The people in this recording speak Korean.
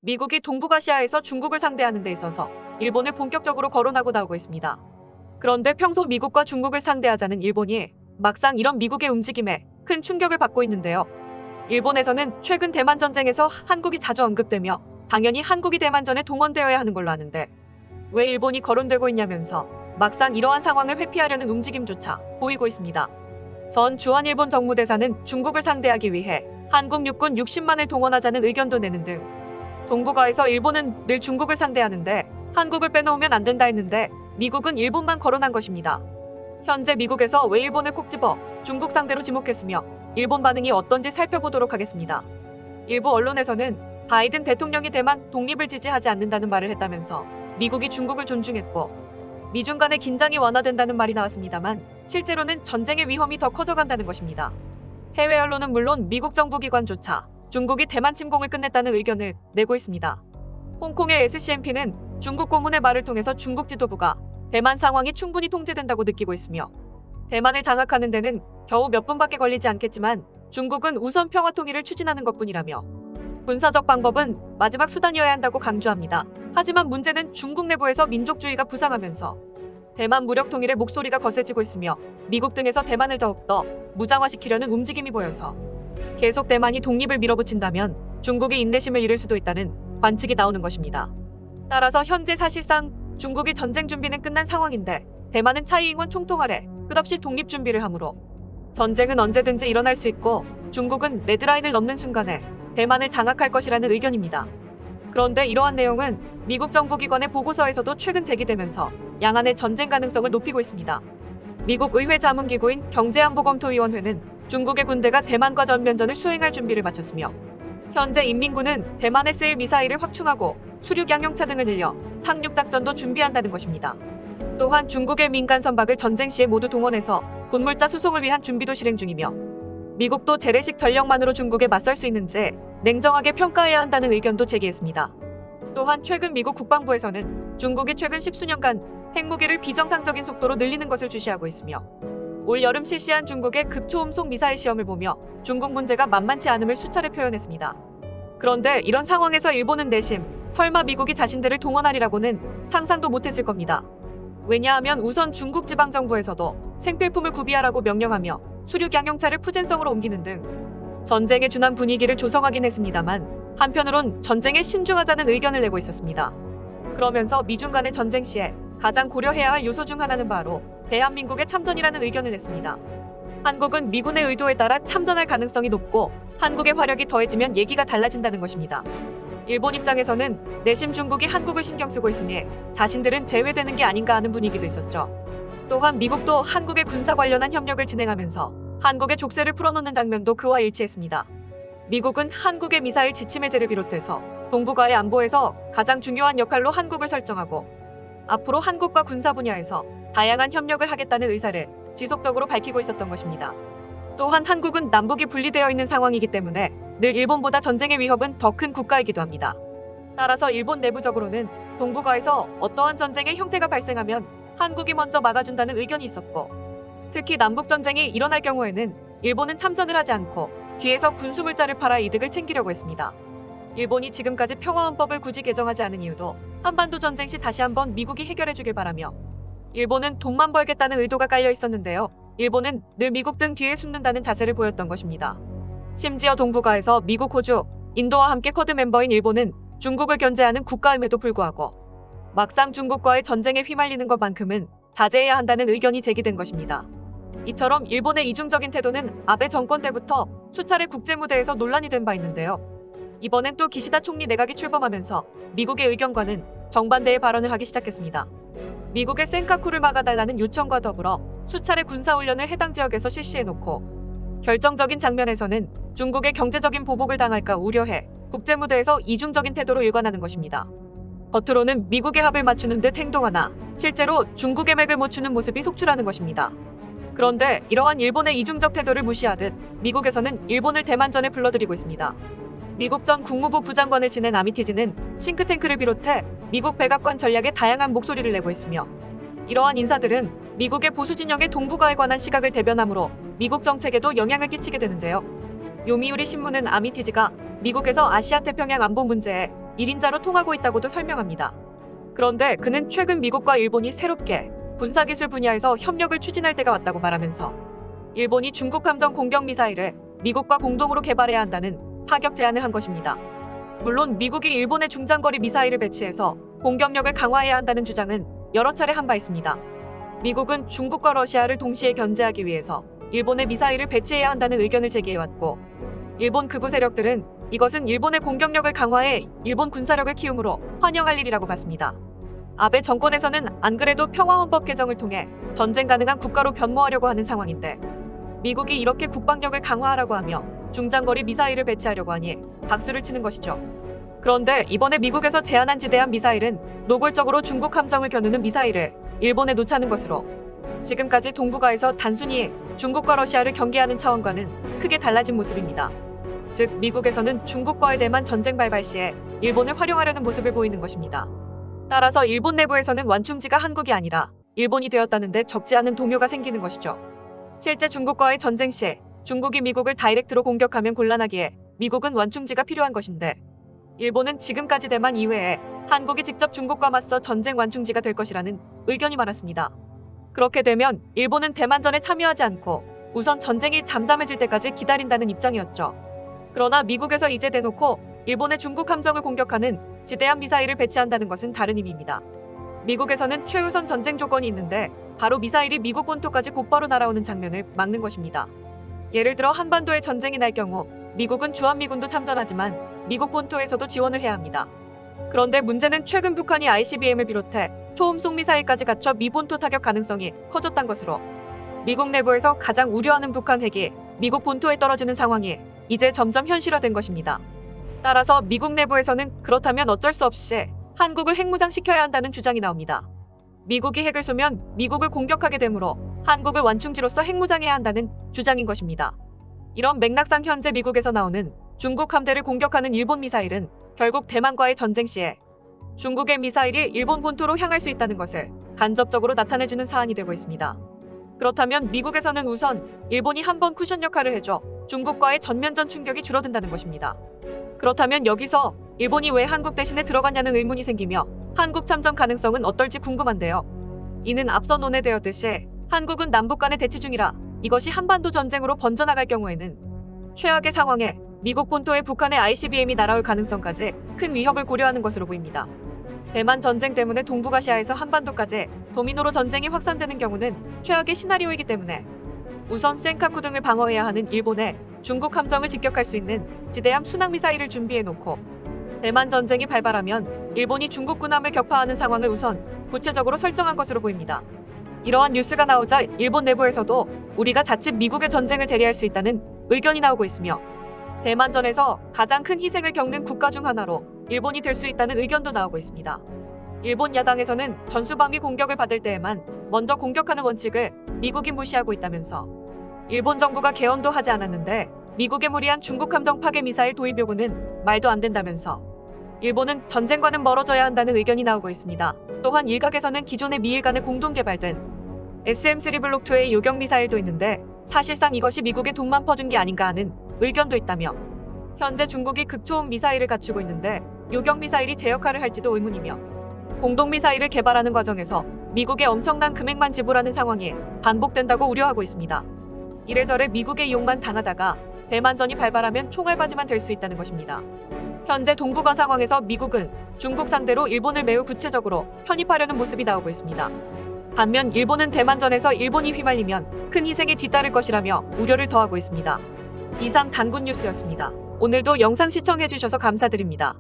미국이 동북아시아에서 중국을 상대하는 데 있어서 일본을 본격적으로 거론하고 나오고 있습니다. 그런데 평소 미국과 중국을 상대하자는 일본이 막상 이런 미국의 움직임에 큰 충격을 받고 있는데요. 일본에서는 최근 대만 전쟁에서 한국이 자주 언급되며 당연히 한국이 대만전에 동원되어야 하는 걸로 아는데 왜 일본이 거론되고 있냐면서 막상 이러한 상황을 회피하려는 움직임조차 보이고 있습니다. 전 주한일본 정무대사는 중국을 상대하기 위해 한국 육군 60만을 동원하자는 의견도 내는 등 동북아에서 일본은 늘 중국을 상대하는데 한국을 빼놓으면 안 된다 했는데 미국은 일본만 거론한 것입니다. 현재 미국에서 왜 일본을 콕 집어 중국 상대로 지목했으며 일본 반응이 어떤지 살펴보도록 하겠습니다. 일부 언론에서는 바이든 대통령이 대만 독립을 지지하지 않는다는 말을 했다면서 미국이 중국을 존중했고 미중 간의 긴장이 완화된다는 말이 나왔습니다만 실제로는 전쟁의 위험이 더 커져간다는 것입니다. 해외 언론은 물론 미국 정부 기관조차 중국이 대만 침공을 끝냈다는 의견을 내고 있습니다. 홍콩의 SCMP는 중국 고문의 말을 통해서 중국 지도부가 대만 상황이 충분히 통제된다고 느끼고 있으며 대만을 장악하는 데는 겨우 몇 분밖에 걸리지 않겠지만 중국은 우선 평화 통일을 추진하는 것뿐이라며 군사적 방법은 마지막 수단이어야 한다고 강조합니다. 하지만 문제는 중국 내부에서 민족주의가 부상하면서 대만 무력 통일의 목소리가 거세지고 있으며 미국 등에서 대만을 더욱더 무장화시키려는 움직임이 보여서 계속 대만이 독립을 밀어붙인다면 중국이 인내심을 잃을 수도 있다는 관측이 나오는 것입니다. 따라서 현재 사실상 중국이 전쟁 준비는 끝난 상황인데 대만은 차이잉원 총통 아래 끝없이 독립 준비를 하므로 전쟁은 언제든지 일어날 수 있고 중국은 레드라인을 넘는 순간에 대만을 장악할 것이라는 의견입니다. 그런데 이러한 내용은 미국 정부기관의 보고서에서도 최근 제기되면서 양안의 전쟁 가능성을 높이고 있습니다. 미국 의회 자문기구인 경제안보검토위원회는 중국의 군대가 대만과 전면전을 수행할 준비를 마쳤으며 현재 인민군은 대만에 쓰일 미사일을 확충하고 수륙 양용차 등을 늘려 상륙작전도 준비한다는 것입니다. 또한 중국의 민간 선박을 전쟁 시에 모두 동원해서 군물자 수송을 위한 준비도 실행 중이며 미국도 재래식 전력만으로 중국에 맞설 수 있는지 냉정하게 평가해야 한다는 의견도 제기했습니다. 또한 최근 미국 국방부에서는 중국이 최근 10수년간 핵무기를 비정상적인 속도로 늘리는 것을 주시하고 있으며 올 여름 실시한 중국의 급초음속 미사일 시험을 보며 중국 문제가 만만치 않음을 수차례 표현했습니다. 그런데 이런 상황에서 일본은 내심 설마 미국이 자신들을 동원하리라고는 상상도 못했을 겁니다. 왜냐하면 우선 중국 지방정부에서도 생필품을 구비하라고 명령하며 수륙 양용차를 푸젠성으로 옮기는 등 전쟁에 준한 분위기를 조성하긴 했습니다만 한편으론 전쟁에 신중하자는 의견을 내고 있었습니다. 그러면서 미중 간의 전쟁 시에 가장 고려해야 할 요소 중 하나는 바로 대한민국의 참전이라는 의견을 냈습니다. 한국은 미군의 의도에 따라 참전할 가능성이 높고 한국의 화력이 더해지면 얘기가 달라진다는 것입니다. 일본 입장에서는 내심 중국이 한국을 신경 쓰고 있으니 자신들은 제외되는 게 아닌가 하는 분위기도 있었죠. 또한 미국도 한국의 군사 관련한 협력을 진행하면서 한국의 족쇄를 풀어놓는 장면도 그와 일치했습니다. 미국은 한국의 미사일 지침 해제를 비롯해서 동북아의 안보에서 가장 중요한 역할로 한국을 설정하고 앞으로 한국과 군사 분야에서 다양한 협력을 하겠다는 의사를 지속적으로 밝히고 있었던 것입니다. 또한 한국은 남북이 분리되어 있는 상황이기 때문에 늘 일본보다 전쟁의 위협은 더 큰 국가이기도 합니다. 따라서 일본 내부적으로는 동북아에서 어떠한 전쟁의 형태가 발생하면 한국이 먼저 막아준다는 의견이 있었고 특히 남북전쟁이 일어날 경우에는 일본은 참전을 하지 않고 뒤에서 군수물자를 팔아 이득을 챙기려고 했습니다. 일본이 지금까지 평화헌법을 굳이 개정하지 않은 이유도 한반도 전쟁 시 다시 한번 미국이 해결해주길 바라며 일본은 돈만 벌겠다는 의도가 깔려 있었는데요. 일본은 늘 미국 등 뒤에 숨는다는 자세를 보였던 것입니다. 심지어 동북아에서 미국, 호주, 인도와 함께 쿼드 멤버인 일본은 중국을 견제하는 국가임에도 불구하고 막상 중국과의 전쟁에 휘말리는 것만큼은 자제해야 한다는 의견이 제기된 것입니다. 이처럼 일본의 이중적인 태도는 아베 정권 때부터 수차례 국제무대에서 논란이 된 바 있는데요. 이번엔 또 기시다 총리 내각이 출범하면서 미국의 의견과는 정반대의 발언을 하기 시작했습니다. 미국의 센카쿠를 막아달라는 요청과 더불어 수차례 군사훈련을 해당 지역에서 실시해놓고 결정적인 장면에서는 중국의 경제적인 보복을 당할까 우려해 국제무대에서 이중적인 태도로 일관하는 것입니다. 겉으로는 미국의 합을 맞추는 듯 행동하나 실제로 중국의 맥을 못 추는 모습이 속출하는 것입니다. 그런데 이러한 일본의 이중적 태도를 무시하듯 미국에서는 일본을 대만전에 불러들이고 있습니다. 미국 전 국무부 부장관을 지낸 아미티지는 싱크탱크를 비롯해 미국 백악관 전략에 다양한 목소리를 내고 있으며 이러한 인사들은 미국의 보수 진영의 동북아에 관한 시각을 대변하므로 미국 정책에도 영향을 끼치게 되는데요. 요미우리 신문은 아미티지가 미국에서 아시아 태평양 안보 문제에 1인자로 통하고 있다고도 설명합니다. 그런데 그는 최근 미국과 일본이 새롭게 군사기술 분야에서 협력을 추진할 때가 왔다고 말하면서 일본이 중국 함정 공격 미사일을 미국과 공동으로 개발해야 한다는 파격 제안을 한 것입니다. 물론 미국이 일본의 중장거리 미사일을 배치해서 공격력을 강화해야 한다는 주장은 여러 차례 한 바 있습니다. 미국은 중국과 러시아를 동시에 견제하기 위해서 일본의 미사일을 배치해야 한다는 의견을 제기해왔고, 일본 극우 세력들은 이것은 일본의 공격력을 강화해 일본 군사력을 키움으로 환영할 일이라고 봤습니다. 아베 정권에서는 안 그래도 평화헌법 개정을 통해 전쟁 가능한 국가로 변모하려고 하는 상황인데, 미국이 이렇게 국방력을 강화하라고 하며 중장거리 미사일을 배치하려고 하니 박수를 치는 것이죠. 그런데 이번에 미국에서 제안한 지대함 미사일은 노골적으로 중국 함정을 겨누는 미사일을 일본에 놓자는 것으로, 지금까지 동북아에서 단순히 중국과 러시아를 경계하는 차원과는 크게 달라진 모습입니다. 즉, 미국에서는 중국과의 대만 전쟁 발발 시에 일본을 활용하려는 모습을 보이는 것입니다. 따라서 일본 내부에서는 완충지가 한국이 아니라 일본이 되었다는데 적지 않은 동요가 생기는 것이죠. 실제 중국과의 전쟁 시 중국이 미국을 다이렉트로 공격하면 곤란하기에 미국은 완충지가 필요한 것인데, 일본은 지금까지 대만 이외에 한국이 직접 중국과 맞서 전쟁 완충지가 될 것이라는 의견이 많았습니다. 그렇게 되면 일본은 대만전에 참여하지 않고 우선 전쟁이 잠잠해질 때까지 기다린다는 입장이었죠. 그러나 미국에서 이제 대놓고 일본의 중국 함정을 공격하는 지대함 미사일을 배치한다는 것은 다른 의미입니다. 미국에서는 최우선 전쟁 조건이 있는데 바로 미사일이 미국 본토까지 곧바로 날아오는 장면을 막는 것입니다. 예를 들어 한반도에 전쟁이 날 경우 미국은 주한미군도 참전하지만 미국 본토에서도 지원을 해야 합니다. 그런데 문제는 최근 북한이 ICBM을 비롯해 초음속 미사일까지 갖춰 미 본토 타격 가능성이 커졌단 것으로, 미국 내부에서 가장 우려하는 북한 핵이 미국 본토에 떨어지는 상황이 이제 점점 현실화된 것입니다. 따라서 미국 내부에서는 그렇다면 어쩔 수 없이 한국을 핵무장시켜야 한다는 주장이 나옵니다. 미국이 핵을 쏘면 미국을 공격하게 되므로 한국을 완충지로서 핵무장해야 한다는 주장인 것입니다. 이런 맥락상 현재 미국에서 나오는 중국 함대를 공격하는 일본 미사일은 결국 대만과의 전쟁 시에 중국의 미사일이 일본 본토로 향할 수 있다는 것을 간접적으로 나타내주는 사안이 되고 있습니다. 그렇다면 미국에서는 우선 일본이 한번 쿠션 역할을 해줘 중국과의 전면전 충격이 줄어든다는 것입니다. 그렇다면 여기서 일본이 왜 한국 대신에 들어갔냐는 의문이 생기며 한국 참전 가능성은 어떨지 궁금한데요. 이는 앞서 논의되었듯이 한국은 남북 간의 대치 중이라 이것이 한반도 전쟁으로 번져나갈 경우에는 최악의 상황에 미국 본토에 북한의 ICBM이 날아올 가능성까지 큰 위협을 고려하는 것으로 보입니다. 대만 전쟁 때문에 동북아시아에서 한반도까지 도미노로 전쟁이 확산되는 경우는 최악의 시나리오이기 때문에 우선 센카쿠 등을 방어해야 하는 일본에 중국 함정을 직격할 수 있는 지대함 순항미사일을 준비해놓고, 대만 전쟁이 발발하면 일본이 중국 군함을 격파하는 상황을 우선 구체적으로 설정한 것으로 보입니다. 이러한 뉴스가 나오자 일본 내부에서도 우리가 자칫 미국의 전쟁을 대리할 수 있다는 의견이 나오고 있으며, 대만전에서 가장 큰 희생을 겪는 국가 중 하나로 일본이 될 수 있다는 의견도 나오고 있습니다. 일본 야당에서는 전수방위 공격을 받을 때에만 먼저 공격하는 원칙을 미국이 무시하고 있다면서, 일본 정부가 개헌도 하지 않았는데 미국의 무리한 중국 함정 파괴 미사일 도입 요구는 말도 안 된다면서 일본은 전쟁과는 멀어져야 한다는 의견이 나오고 있습니다. 또한 일각에서는 기존의 미일 간에 공동 개발된 SM-3 블록2의 요격 미사일도 있는데 사실상 이것이 미국에 돈만 퍼준 게 아닌가 하는 의견도 있다며, 현재 중국이 극초음 미사일을 갖추고 있는데 요격 미사일이 제 역할을 할지도 의문이며, 공동 미사일을 개발하는 과정에서 미국에 엄청난 금액만 지불하는 상황이 반복된다고 우려하고 있습니다. 이래저래 미국의 이용만 당하다가 대만전이 발발하면 총알바지만 될 수 있다는 것입니다. 현재 동북아 상황에서 미국은 중국 상대로 일본을 매우 구체적으로 편입하려는 모습이 나오고 있습니다. 반면 일본은 대만전에서 일본이 휘말리면 큰 희생이 뒤따를 것이라며 우려를 더하고 있습니다. 이상 단군 뉴스였습니다. 오늘도 영상 시청해주셔서 감사드립니다.